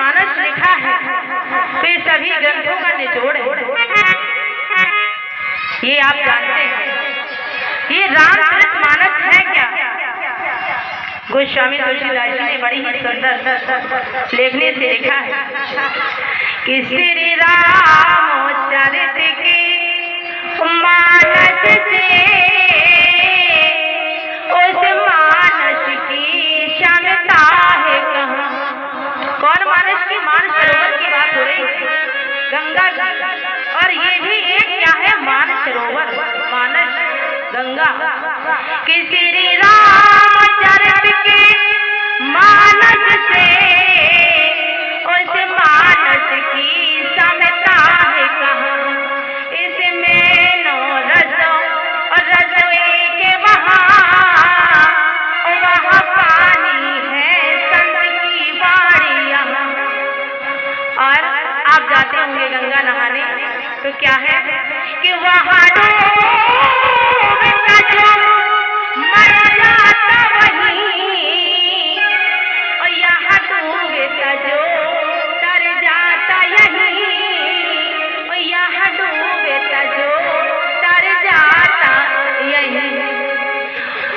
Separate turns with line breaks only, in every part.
मानस लिखा है तो ये सभी ग्रंथों का निचोड़ है। ये आप जानते हैं, ये रामचरितमानस है क्या? गोस्वामी तुलसीदास जी ने बड़ी ही सुंदर लेखनी से लिखा है कि श्री रामचरित की मानस से उस मानस की क्षमता है कहाँ। कौन मानस की? मान सरोवर की बात हो रही है, गंगा की। और ये भी एक क्या है? मान सरोवर, मानस गंगा। कि श्री रामचरित के मानस से उस मानस की समता है कहाँ। इसमें नो रसो और रसो के वहाँ पानी है संत की वाणी यहाँ। और आप जाते होंगे गंगा नहाने तो क्या है कि वहाँ डूबता जो मर जाता वहीं, और यहाँ डूबता जो तर जाता यहीं, और यहाँ डूबता जो तर जाता यहीं।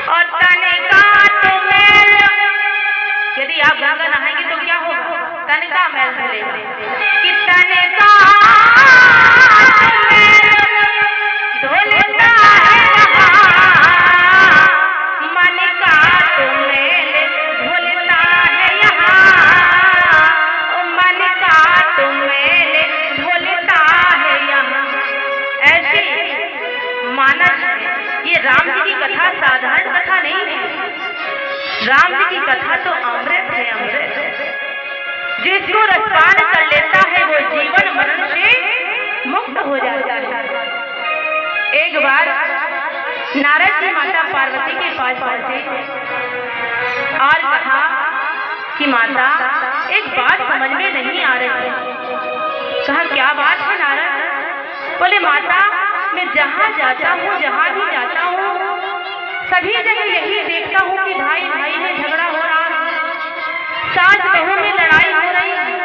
और तन का तो मैल, यदि आप गंगा नहाएंगे तो क्या होगा? तन का मैल धुलेगा। कि तन का धुलता है यहाँ, मन का तो मैल धुलता है यहाँ, मन का तो मैल धुलता है यहाँ। ऐसे मानस, ये राम जी की कथा साधारण कथा नहीं है। राम जी की कथा तो अमृत है, अमृत। जिसको रसपान कर लेता है वो जीवन मरण से मुक्त हो जाता है। एक बार नारद जी माता पार्वती के पास पहुंचे और कहा कि माता एक बात समझ में नहीं आ रही। कहा क्या बात है नारद? बोले माता मैं जहाँ जाता हूँ, जहाँ भी जाता हूँ, सभी जगह यही देखता हूँ कि भाई भाई में झगड़ा हो रहा है, सास बहू में लड़ाई हो रही है,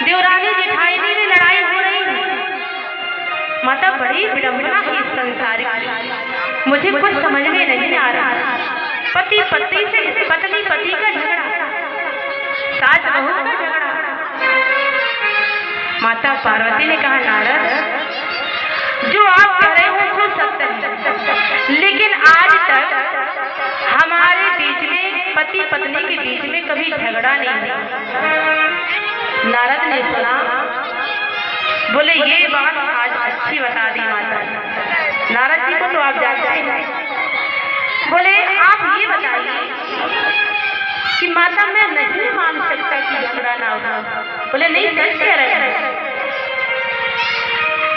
देवरानी जेठानी में लड़ाई हो रही है। माता बड़ी विडंबना है इस संसार की, मुझे कुछ समझ में नहीं आ रहा। पति पत्नी से, पत्नी पति का झगड़ा, सास बहू का झगड़ा। माता पार्वती ने कहा नारद जो आप कह रहे हो वो सत्य है, लेकिन आज तक हमारे बीच में, पति पत्नी के बीच में कभी झगड़ा नहीं है। नारद ने सुना, बोले ये बात आज अच्छी बता दी माता। नारद जी को तो आप जानते हैं। बोले आप ये बताइए कि माता मैं नहीं मान सकता कि झगड़ा ना हो। बोले नहीं सच कह रहे हैं।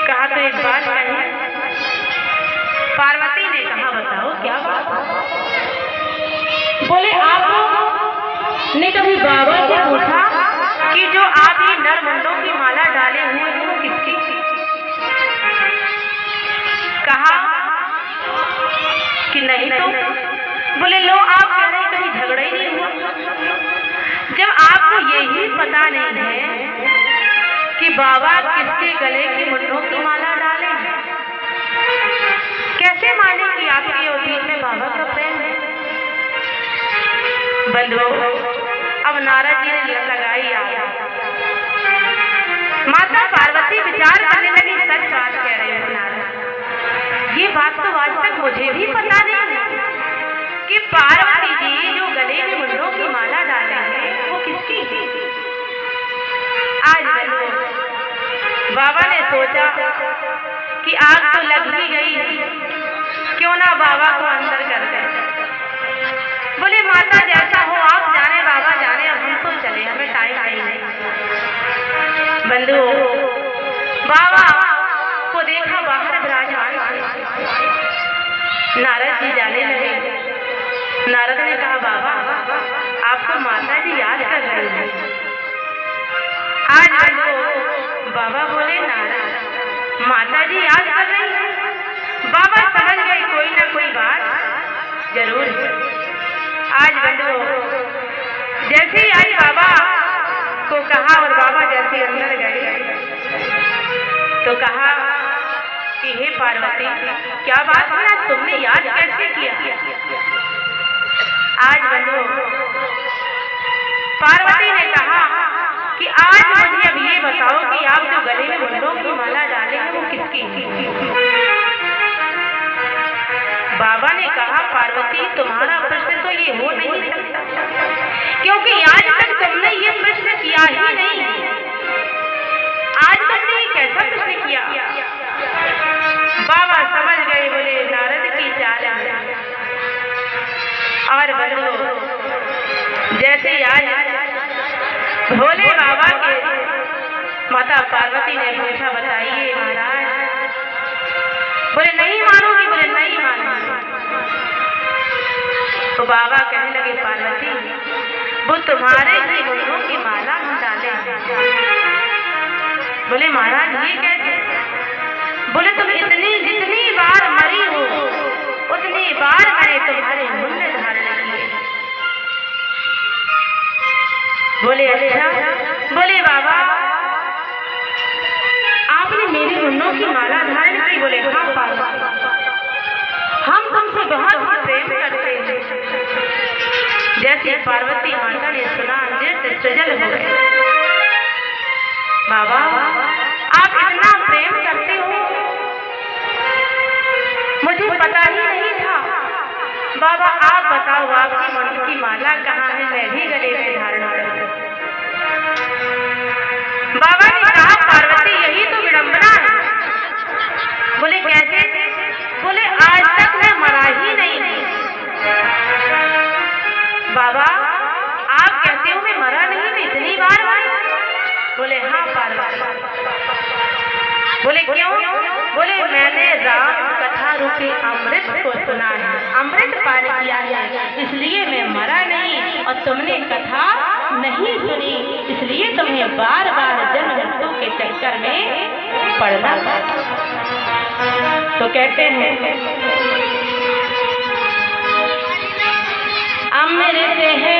कहा तो एक बात कही। पार्वती ने कहा बताओ क्या बात। बोले आपने कभी बाबा से पूछा कि जो आप ये नरमुंडों की माला डाले हुए हैं वो किसकी? कहा कि नहीं तो। बोले लो आप कह रहे कभी झगड़ा ही नहीं हुआ। जब आपको यही पता नहीं है कि बाबा किसके गले की मुंडों की माला डाले, कैसे माने कि आपके और बीच में बाबा का प्रेम है? बंधुओं अब नारद जी ने लगाई आया। माता पार्वती विचार करने लगी सच बात कह रहे हो नारद, ये बात तो आज तक मुझे भी पता नहीं कि पार्वती जी जो गले में मुंडों की माला डाले हैं वो किसकी? आज बाबा ने सोचा कि आग तो लग ही गई, क्यों ना बाबा को अंदर कर दे। बोले माता जैसा हो आप जाने, बाबा जाने, अब हम तो चले, हमें टाइम नहीं। बंधु बाबा को देखा बाहर विराजमान, नारद जी जाने लगे। नारद ने कहा बाबा आपको माता जी याद कर रही है। आज बाबा बोले नारद माता जी याद कर रही है। बाबा समझ गए कोई ना कोई बात जरूर है। आज बंधु जैसे ही आज बाबा को पार्वती, क्या बात है, आज तुमने याद कैसे किया? आज बंधु पार्वती ने कहा कि आज मुझे अब ये बताओ कि आप जो गले में मुंडों की माला डाले हैं वो किसकी? बाबा ने कहा पार्वती, तुम्हारा प्रश्न तो ये हो नहीं सकता, क्योंकि आज तक तुमने ये प्रश्न किया ही नहीं। आज तुमने ये कैसा प्रश्न किया? बाबा समझ गए, बोले नारद की चाल है। और बंधु जैसे आज भोले बाबा के माता पार्वती ने पूछा, बताइए महाराज। बोले नहीं मानोगी? बोले नहीं मानोगी। तो बाबा कहने लगे पार्वती, वो तुम्हारे ही मुंडों की माला हम डाले। बोले महाराज ये कैसे? बोले तुम जितनी बार मरी हो उतनी बार मैंने तुम्हारे मुंड धारण किए। बोले अच्छा? बोले बाबा आपने मेरी मुंडों की माला धारण की? बोले हाँ पार्वती, हम तुमसे बहुत प्रेम करते हैं। जैसे पार्वती माता ने सुना नृत्य सजल हो गए। बाबा आप इतना प्रेम करते हो मुझे पता ही नहीं था। बाबा आप बताओ आपकी मुंड की माला कहाँ है, मैं भी गले में धारण करूं। बाबा ने कहा पार्वती यही तो विडंबना है। बोले कैसे? बोले आज तक मैं मरा ही नहीं। बाबा आप कहते हो मैं मरा नहीं, मैं इतनी बार मरा? बोले हाँ पार्वती। बोले क्यों? बोले मैंने राम कथा रूपी अमृत को सुना है, अमृत पान किया है, इसलिए मैं मरा नहीं। और तुमने कथा नहीं सुनी, इसलिए तुम्हें बार बार जन्म मृत्यु के चक्कर में पड़ना पड़ा। तो कहते हैं अमृत है